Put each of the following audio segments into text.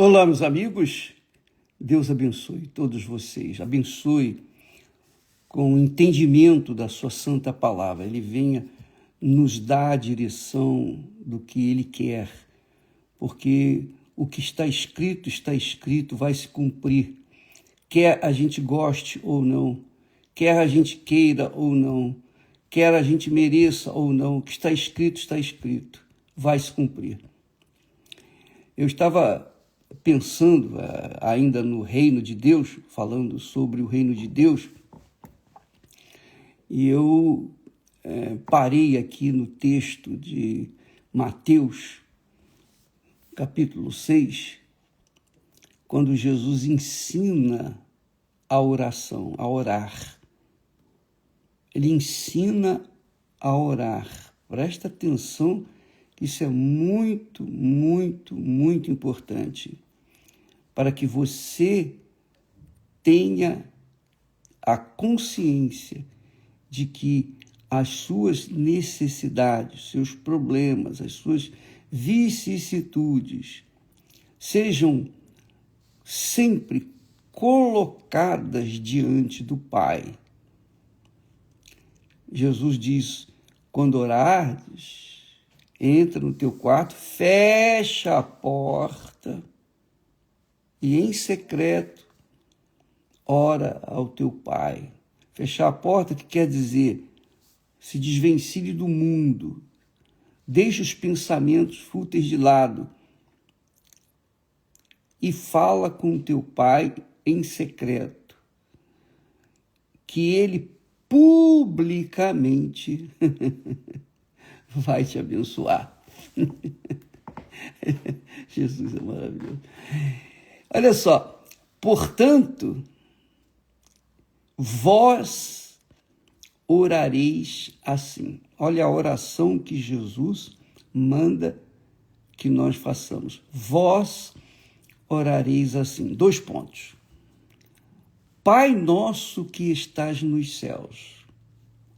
Olá, meus amigos. Deus abençoe todos vocês. Abençoe com o entendimento da sua santa palavra. Ele venha nos dar a direção do que Ele quer, porque o que está escrito, vai se cumprir. Quer a gente goste ou não, quer a gente queira ou não, quer a gente mereça ou não, o que está escrito, vai se cumprir. Eu estava pensando ainda no reino de Deus, falando sobre o reino de Deus, e eu parei aqui no texto de Mateus, capítulo 6, quando Jesus ensina a oração, a orar. Ele ensina a orar. Presta atenção, isso é muito, muito, muito importante para que você tenha a consciência de que as suas necessidades, seus problemas, as suas vicissitudes sejam sempre colocadas diante do Pai. Jesus diz: quando orares, entra no teu quarto, fecha a porta e em secreto ora ao teu Pai. Fechar a porta, que quer dizer se desvencilhe do mundo, deixe os pensamentos fúteis de lado e fala com o teu Pai em secreto, que Ele publicamente vai te abençoar. Jesus é maravilhoso. Olha só, portanto, vós orareis assim. Olha a oração que Jesus manda que nós façamos. Vós orareis assim. 2 pontos. Pai nosso que estás nos céus.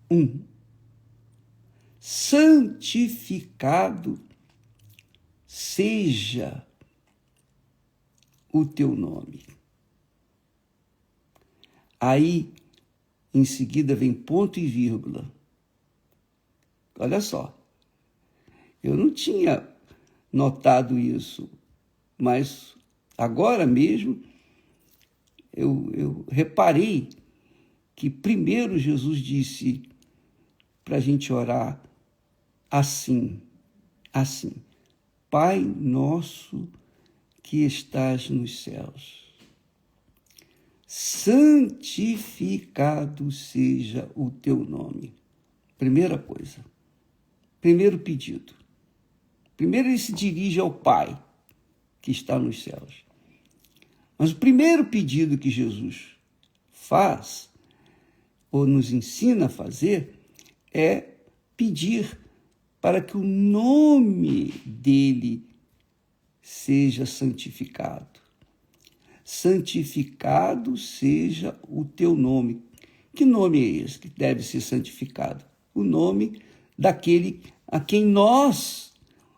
1. Santificado seja o teu nome. Aí, em seguida, vem ponto e vírgula. Olha só, eu não tinha notado isso, mas agora mesmo eu reparei que primeiro Jesus disse para a gente orar assim, Pai nosso que estás nos céus, santificado seja o teu nome. Primeira coisa, primeiro pedido. Primeiro ele se dirige ao Pai que está nos céus. Mas o primeiro pedido que Jesus faz, ou nos ensina a fazer, é pedir para que o nome dele seja santificado. Santificado seja o teu nome. Que nome é esse que deve ser santificado? O nome daquele a quem nós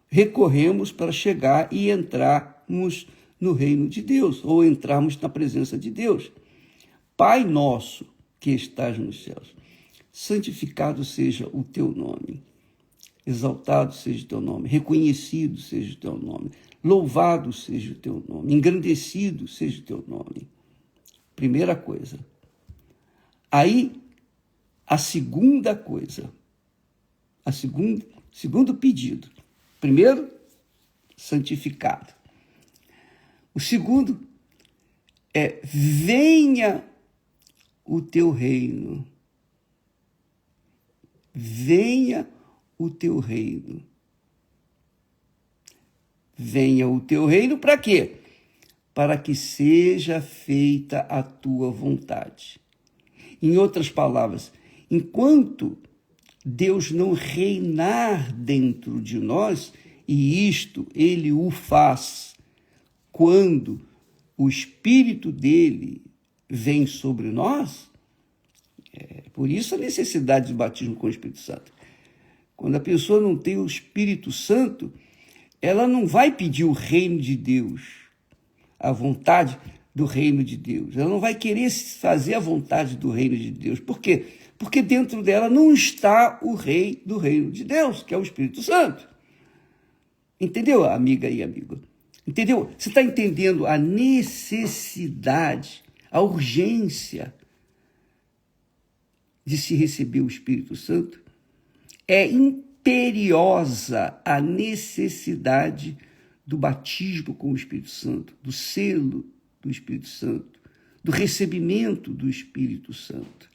recorremos para chegar e entrarmos no reino de Deus, ou entrarmos na presença de Deus. Pai nosso que estás nos céus, santificado seja o teu nome. Exaltado seja o teu nome, reconhecido seja o teu nome, louvado seja o teu nome, engrandecido seja o teu nome. Primeira coisa. Aí, a segunda coisa, segundo pedido. Primeiro, santificado. O segundo é: venha o teu reino. Venha o teu reino. Venha o teu reino para quê? Para que seja feita a tua vontade. Em outras palavras, enquanto Deus não reinar dentro de nós, e isto ele o faz quando o Espírito dele vem sobre nós, por isso a necessidade do batismo com o Espírito Santo. Quando a pessoa não tem o Espírito Santo, ela não vai pedir o reino de Deus. a vontade do reino de Deus. Ela não vai querer fazer a vontade do reino de Deus. Por quê? Porque dentro dela não está o rei do reino de Deus, que é o Espírito Santo. Entendeu, amiga e amigo? Entendeu? Você está entendendo a necessidade, a urgência de se receber o Espírito Santo? É imperiosa a necessidade do batismo com o Espírito Santo, do selo do Espírito Santo, do recebimento do Espírito Santo.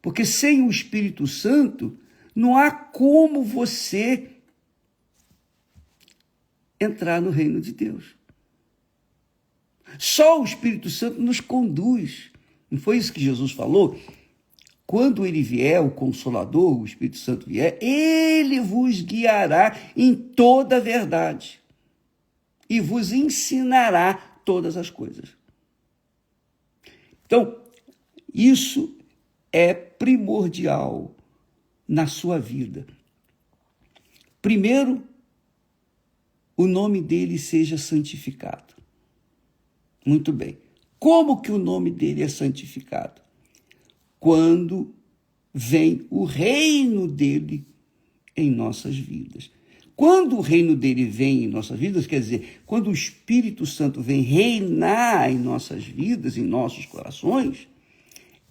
Porque sem o Espírito Santo, não há como você entrar no reino de Deus. Só o Espírito Santo nos conduz. Não foi isso que Jesus falou? Quando ele vier, o Consolador, o Espírito Santo vier, ele vos guiará em toda a verdade e vos ensinará todas as coisas. Então, isso é primordial na sua vida. Primeiro, o nome dele seja santificado. Muito bem. Como que o nome dele é santificado? Quando vem o reino dele em nossas vidas. Quando o reino dele vem em nossas vidas, quer dizer, quando o Espírito Santo vem reinar em nossas vidas, em nossos corações,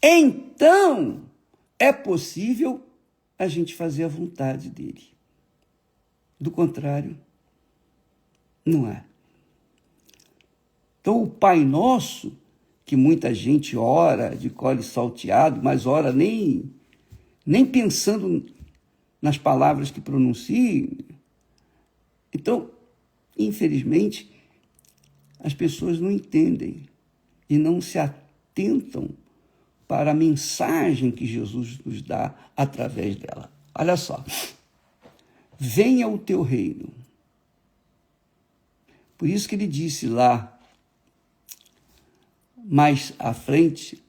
então é possível a gente fazer a vontade dele. Do contrário, não é. Então, o Pai Nosso, que muita gente ora de colo salteado, mas ora nem pensando nas palavras que pronuncia. Então, infelizmente, as pessoas não entendem e não se atentam para a mensagem que Jesus nos dá através dela. Olha só, venha o teu reino. Por isso que ele disse lá, mais à frente,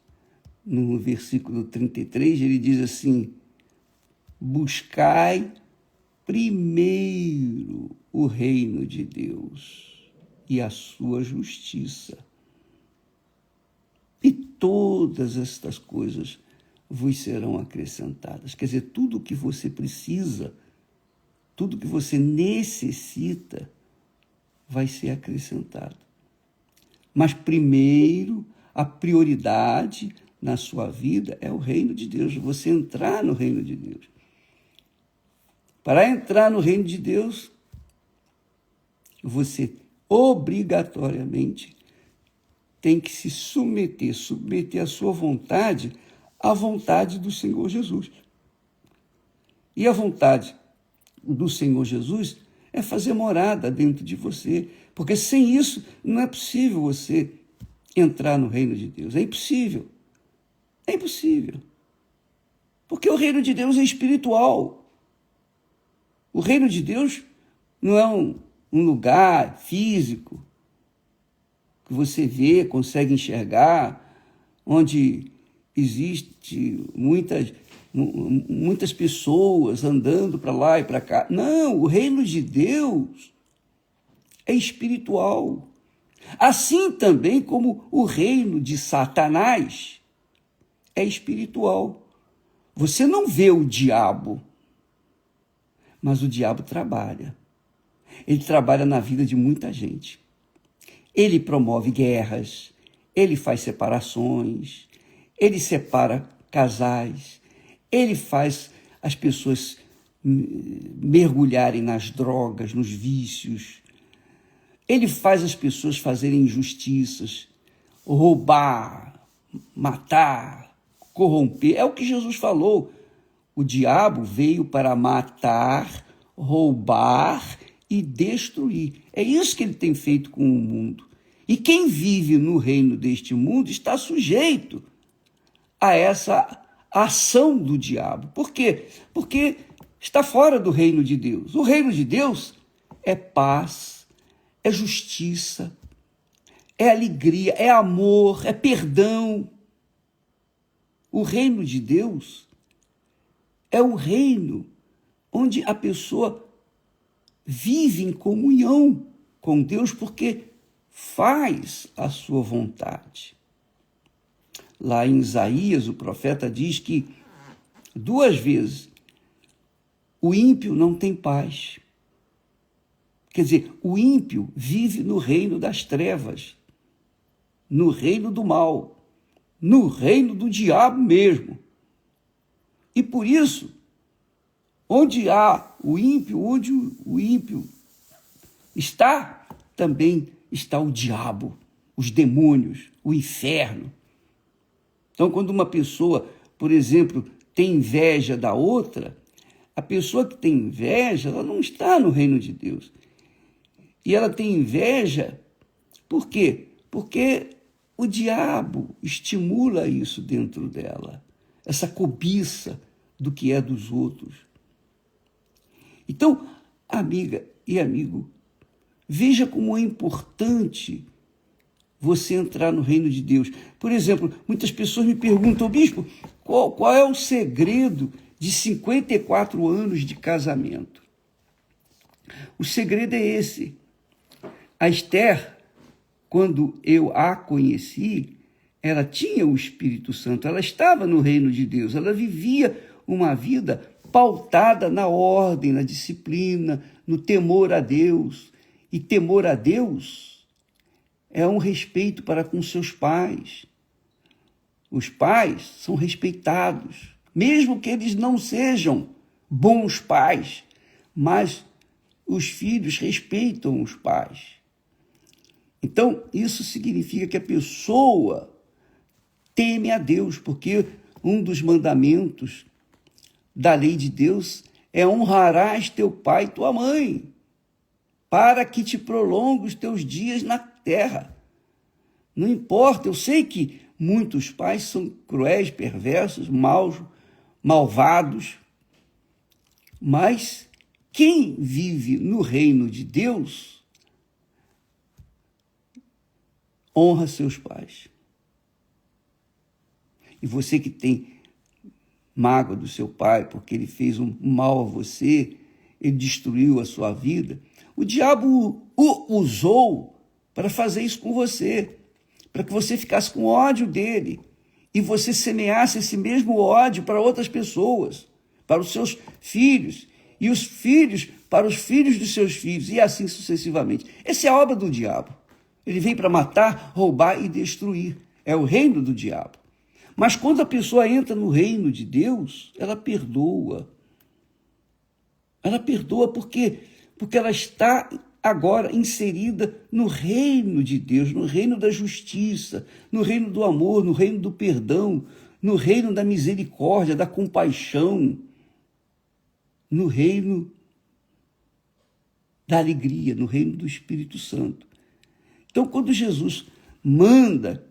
no versículo 33, ele diz assim: buscai primeiro o reino de Deus e a sua justiça, e todas estas coisas vos serão acrescentadas. Quer dizer, tudo o que você precisa, tudo que você necessita, vai ser acrescentado. Mas primeiro, a prioridade na sua vida é o reino de Deus, você entrar no reino de Deus. Para entrar no reino de Deus, você obrigatoriamente tem que se submeter a sua vontade à vontade do Senhor Jesus. E a vontade do Senhor Jesus é fazer morada dentro de você, porque sem isso não é possível você entrar no reino de Deus. É impossível. É impossível. Porque o reino de Deus é espiritual. O reino de Deus não é um lugar físico que você vê, consegue enxergar, onde existe muitas pessoas andando para lá e para cá. Não, o reino de Deus é espiritual. Assim também como o reino de Satanás é espiritual. Você não vê o diabo, mas o diabo trabalha. Ele trabalha na vida de muita gente. Ele promove guerras, ele faz separações, ele separa casais, ele faz as pessoas mergulharem nas drogas, nos vícios. Ele faz as pessoas fazerem injustiças, roubar, matar, corromper. É o que Jesus falou. O diabo veio para matar, roubar e destruir. É isso que ele tem feito com o mundo. E quem vive no reino deste mundo está sujeito a essa ação do diabo. Por quê? Porque está fora do reino de Deus. O reino de Deus é paz, é justiça, é alegria, é amor, é perdão. O reino de Deus é o reino onde a pessoa vive em comunhão com Deus, porque faz a sua vontade. Lá em Isaías, o profeta diz que 2 vezes o ímpio não tem paz. Quer dizer, o ímpio vive no reino das trevas, no reino do mal, no reino do diabo mesmo. E por isso, onde há o ímpio, onde o ímpio está, também está o diabo, os demônios, o inferno. Então, quando uma pessoa, por exemplo, tem inveja da outra, a pessoa que tem inveja, ela não está no reino de Deus. E ela tem inveja, por quê? Porque o diabo estimula isso dentro dela, essa cobiça do que é dos outros. Então, amiga e amigo, veja como é importante você entrar no reino de Deus. Por exemplo, muitas pessoas me perguntam, bispo, qual é o segredo de 54 anos de casamento? O segredo é esse. A Esther, quando eu a conheci, ela tinha o Espírito Santo, ela estava no reino de Deus, ela vivia uma vida pautada na ordem, na disciplina, no temor a Deus. E temor a Deus é um respeito para com seus pais. Os pais são respeitados, mesmo que eles não sejam bons pais, mas os filhos respeitam os pais. Então, isso significa que a pessoa teme a Deus, porque um dos mandamentos da lei de Deus é honrarás teu pai e tua mãe, para que te prolongue os teus dias na terra. Não importa, eu sei que muitos pais são cruéis, perversos, maus, malvados, mas quem vive no reino de Deus honra seus pais. E você que tem mágoa do seu pai porque ele fez um mal a você, ele destruiu a sua vida, o diabo o usou para fazer isso com você, para que você ficasse com ódio dele e você semeasse esse mesmo ódio para outras pessoas, para os seus filhos, e os filhos para os filhos dos seus filhos, e assim sucessivamente. Essa é a obra do diabo. Ele vem para matar, roubar e destruir. É o reino do diabo. Mas quando a pessoa entra no reino de Deus, ela perdoa. Ela perdoa porque ela está agora inserida no reino de Deus, no reino da justiça, no reino do amor, no reino do perdão, no reino da misericórdia, da compaixão, no reino da alegria, no reino do Espírito Santo. Então, quando Jesus manda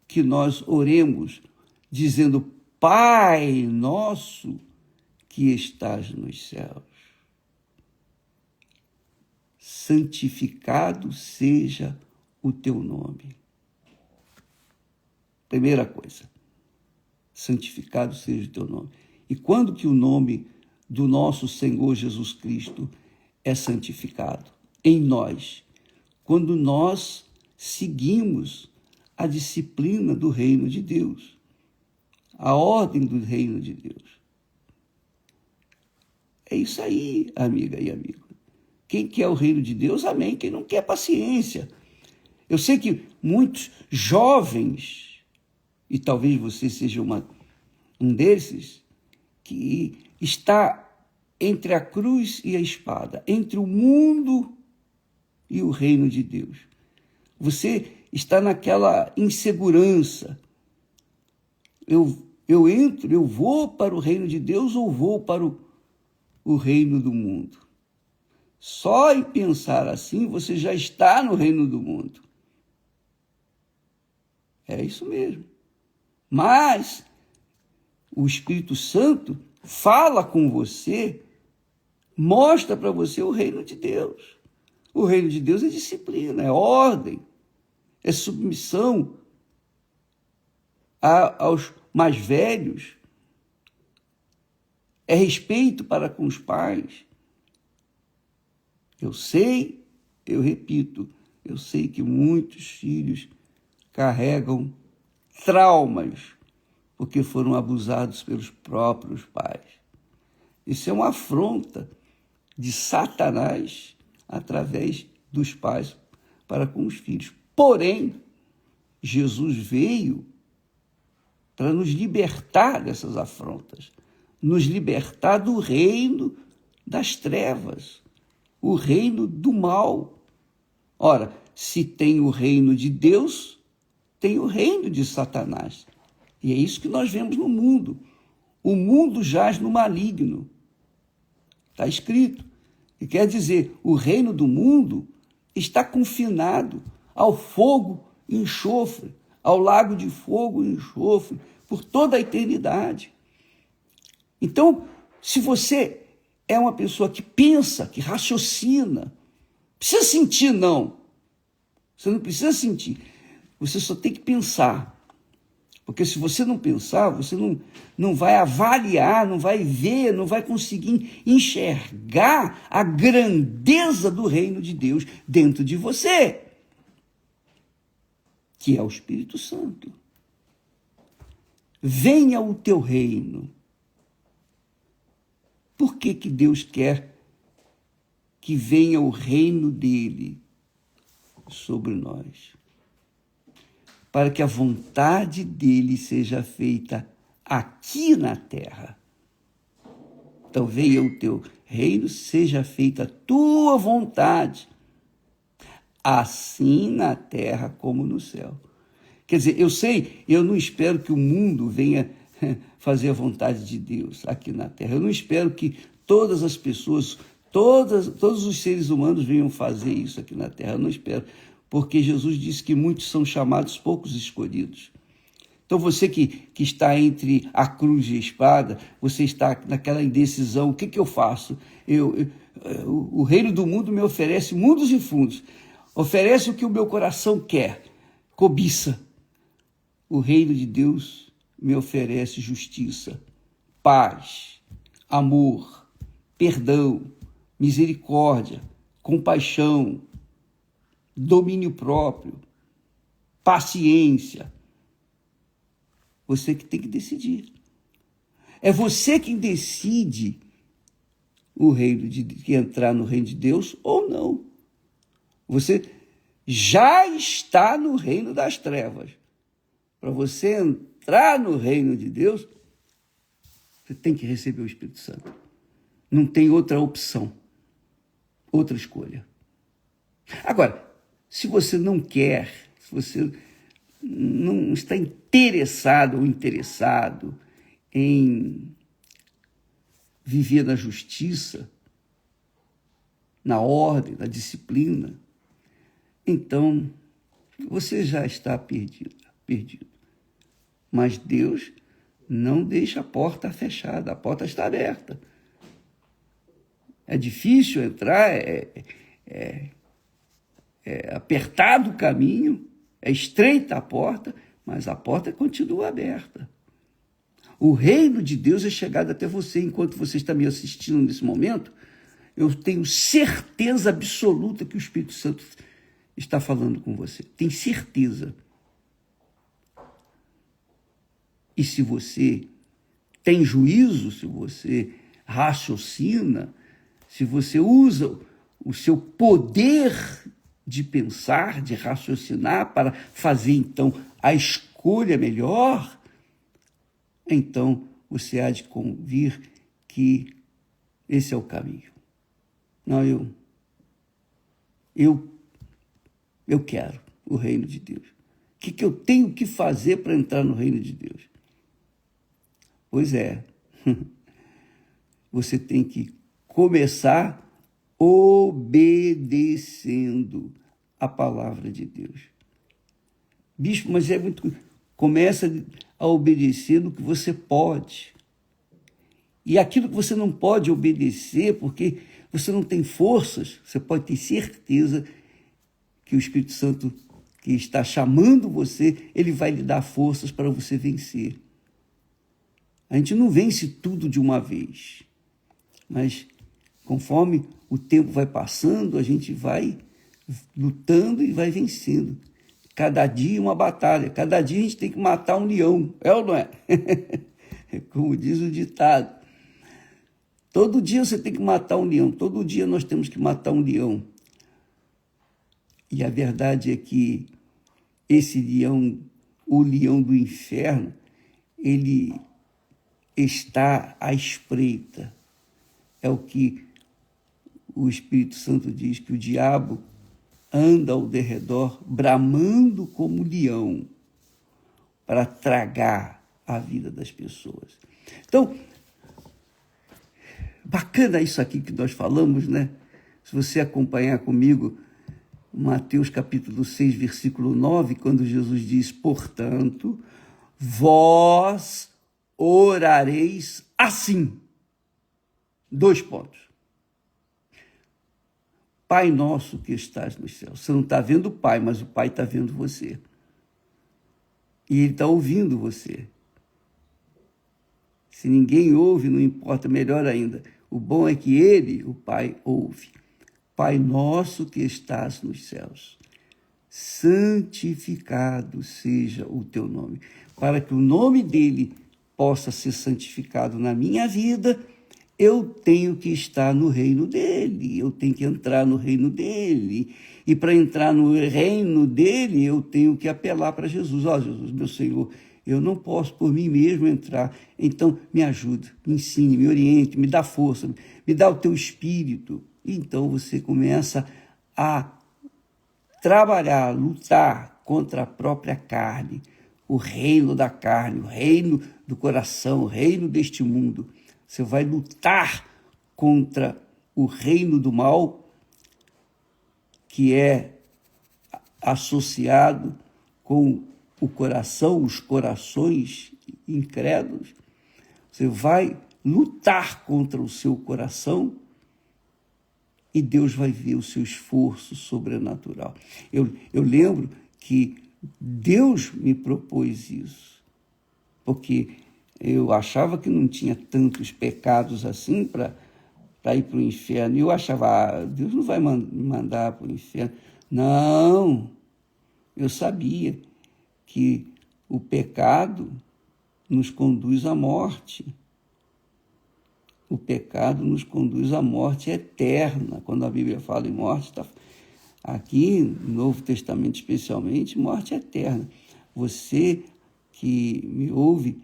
que nós oremos, dizendo, Pai nosso que estás nos céus, santificado seja o teu nome. Primeira coisa, santificado seja o teu nome. E quando que o nome do nosso Senhor Jesus Cristo é santificado? Em nós. Quando nós seguimos a disciplina do reino de Deus, a ordem do reino de Deus. É isso aí, amiga e amigo. Quem quer o reino de Deus, amém. Quem não quer, paciência. Eu sei que muitos jovens, e talvez você seja um desses, que está entre a cruz e a espada, entre o mundo e o reino de Deus. Você está naquela insegurança. Eu vou para o reino de Deus ou vou para o reino do mundo? Só em pensar assim, você já está no reino do mundo. É isso mesmo. Mas o Espírito Santo fala com você, mostra para você o reino de Deus. O reino de Deus é disciplina, é ordem, é submissão aos mais velhos, é respeito para com os pais. Eu sei Eu repito, eu sei que muitos filhos carregam traumas porque foram abusados pelos próprios pais. Isso é uma afronta de Satanás através dos pais para com os filhos. Porém, Jesus veio para nos libertar dessas afrontas, nos libertar do reino das trevas, o reino do mal. Ora, se tem o reino de Deus, tem o reino de Satanás. E é isso que nós vemos no mundo. O mundo jaz no maligno. Está escrito. E quer dizer, o reino do mundo está confinado ao fogo e enxofre, ao lago de fogo e enxofre, por toda a eternidade. Então, se você é uma pessoa que pensa, que raciocina, precisa sentir, não. Você não precisa sentir. Você só tem que pensar. Porque se você não pensar, você não vai avaliar, não vai ver, não vai conseguir enxergar a grandeza do reino de Deus dentro de você, que é o Espírito Santo. Venha o teu reino. Por que Deus quer que venha o reino dele sobre nós? Para que a vontade dele seja feita aqui na terra. Então venha o teu reino, seja feita a tua vontade, assim na terra como no céu. Quer dizer, eu não espero que o mundo venha fazer a vontade de Deus aqui na terra. Eu não espero que todas as pessoas, todos os seres humanos venham fazer isso aqui na terra. Eu não espero. Porque Jesus disse que muitos são chamados, poucos escolhidos. Então você que está entre a cruz e a espada, você está naquela indecisão, o que eu faço? O reino do mundo me oferece mundos e fundos, oferece o que o meu coração quer, cobiça. O reino de Deus me oferece justiça, paz, amor, perdão, misericórdia, compaixão, domínio próprio, paciência. Você que tem que decidir. É você quem decide entrar no reino de Deus ou não. Você já está no reino das trevas. Para você entrar no reino de Deus, você tem que receber o Espírito Santo. Não tem outra opção, outra escolha. Agora, se você não quer, se você não está interessado ou interessado em viver na justiça, na ordem, na disciplina, então você já está perdido. Mas Deus não deixa a porta fechada, a porta está aberta. É difícil entrar, é apertado o caminho, é estreita a porta, mas a porta continua aberta. O reino de Deus é chegado até você. Enquanto você está me assistindo nesse momento, eu tenho certeza absoluta que o Espírito Santo está falando com você. Tem certeza. E se você tem juízo, se você raciocina, se você usa o seu poder de pensar, de raciocinar, para fazer, então, a escolha melhor, então você há de convir que esse é o caminho. Não, eu quero o reino de Deus. O que eu tenho que fazer para entrar no reino de Deus? Pois é, você tem que começar obedecendo a palavra de Deus. Bispo, mas é muito... Começa a obedecer no que você pode. E aquilo que você não pode obedecer, porque você não tem forças, você pode ter certeza que o Espírito Santo que está chamando você, ele vai lhe dar forças para você vencer. A gente não vence tudo de uma vez, mas conforme o tempo vai passando, a gente vai lutando e vai vencendo. Cada dia uma batalha, cada dia a gente tem que matar um leão, é ou não é? Como diz o ditado. Todo dia você tem que matar um leão, todo dia nós temos que matar um leão. E a verdade é que esse leão, o leão do inferno, ele está à espreita. É o que o Espírito Santo diz, que o diabo anda ao derredor, bramando como leão, para tragar a vida das pessoas. Então, bacana isso aqui que nós falamos, né? Se você acompanhar comigo, Mateus capítulo 6, versículo 9, quando Jesus diz, portanto, vós orareis assim. 2 pontos. Pai nosso que estás nos céus. Você não está vendo o Pai, mas o Pai está vendo você. E Ele está ouvindo você. Se ninguém ouve, não importa, melhor ainda. O bom é que Ele, o Pai, ouve. Pai nosso que estás nos céus, santificado seja o teu nome. Para que o nome dele possa ser santificado na minha vida, eu tenho que estar no reino dele, eu tenho que entrar no reino dele. E para entrar no reino dele, eu tenho que apelar para Jesus. Ó, Jesus, meu Senhor, eu não posso por mim mesmo entrar, então me ajuda, me ensine, me oriente, me dá força, me dá o teu espírito. Então você começa a trabalhar, a lutar contra a própria carne, o reino da carne, o reino do coração, o reino deste mundo. Você vai lutar contra o reino do mal, que é associado com o coração, os corações incrédulos. Você vai lutar contra o seu coração e Deus vai ver o seu esforço sobrenatural. Eu lembro que Deus me propôs isso, porque eu achava que não tinha tantos pecados assim para ir para o inferno. E eu achava, Deus não vai me mandar para o inferno. Não, eu sabia que o pecado nos conduz à morte. O pecado nos conduz à morte eterna. Quando a Bíblia fala em morte, aqui no Novo Testamento especialmente, morte eterna. Você que me ouve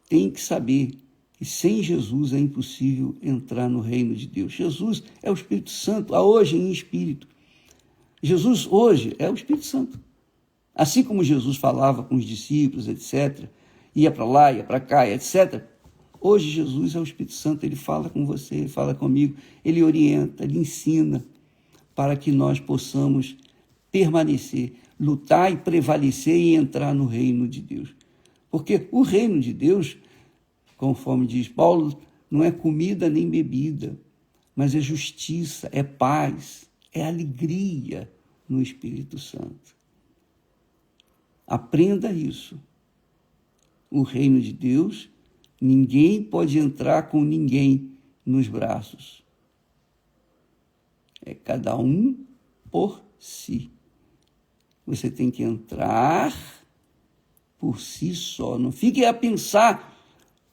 tem que saber que sem Jesus é impossível entrar no reino de Deus. Jesus é o Espírito Santo, hoje em espírito. Jesus hoje é o Espírito Santo. Assim como Jesus falava com os discípulos, etc., ia para lá, ia para cá, etc., hoje Jesus é o Espírito Santo, ele fala com você, ele fala comigo, ele orienta, ele ensina para que nós possamos permanecer, lutar e prevalecer e entrar no reino de Deus. Porque o reino de Deus, conforme diz Paulo, não é comida nem bebida, mas é justiça, é paz, é alegria no Espírito Santo. Aprenda isso. O reino de Deus, ninguém pode entrar com ninguém nos braços. É cada um por si. Você tem que entrar por si só. Não fique a pensar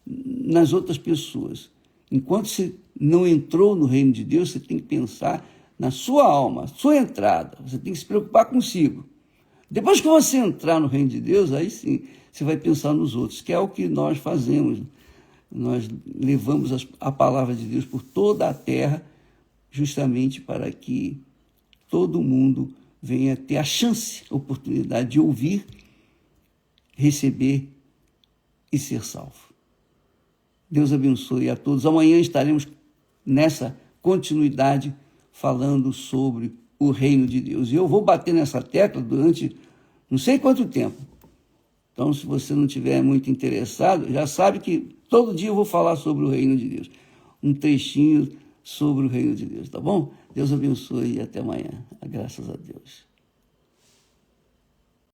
nas outras pessoas. Enquanto você não entrou no reino de Deus, você tem que pensar na sua alma, sua entrada. Você tem que se preocupar consigo. Depois que você entrar no reino de Deus, aí sim, você vai pensar nos outros, que é o que nós fazemos. Nós levamos a palavra de Deus por toda a terra, justamente para que todo mundo venha ter a chance, a oportunidade de ouvir, receber e ser salvo. Deus abençoe a todos. Amanhã estaremos nessa continuidade falando sobre o reino de Deus. E eu vou bater nessa tecla durante não sei quanto tempo. Então, se você não estiver muito interessado, já sabe que todo dia eu vou falar sobre o reino de Deus. Um trechinho sobre o reino de Deus, tá bom? Deus abençoe e até amanhã. Graças a Deus.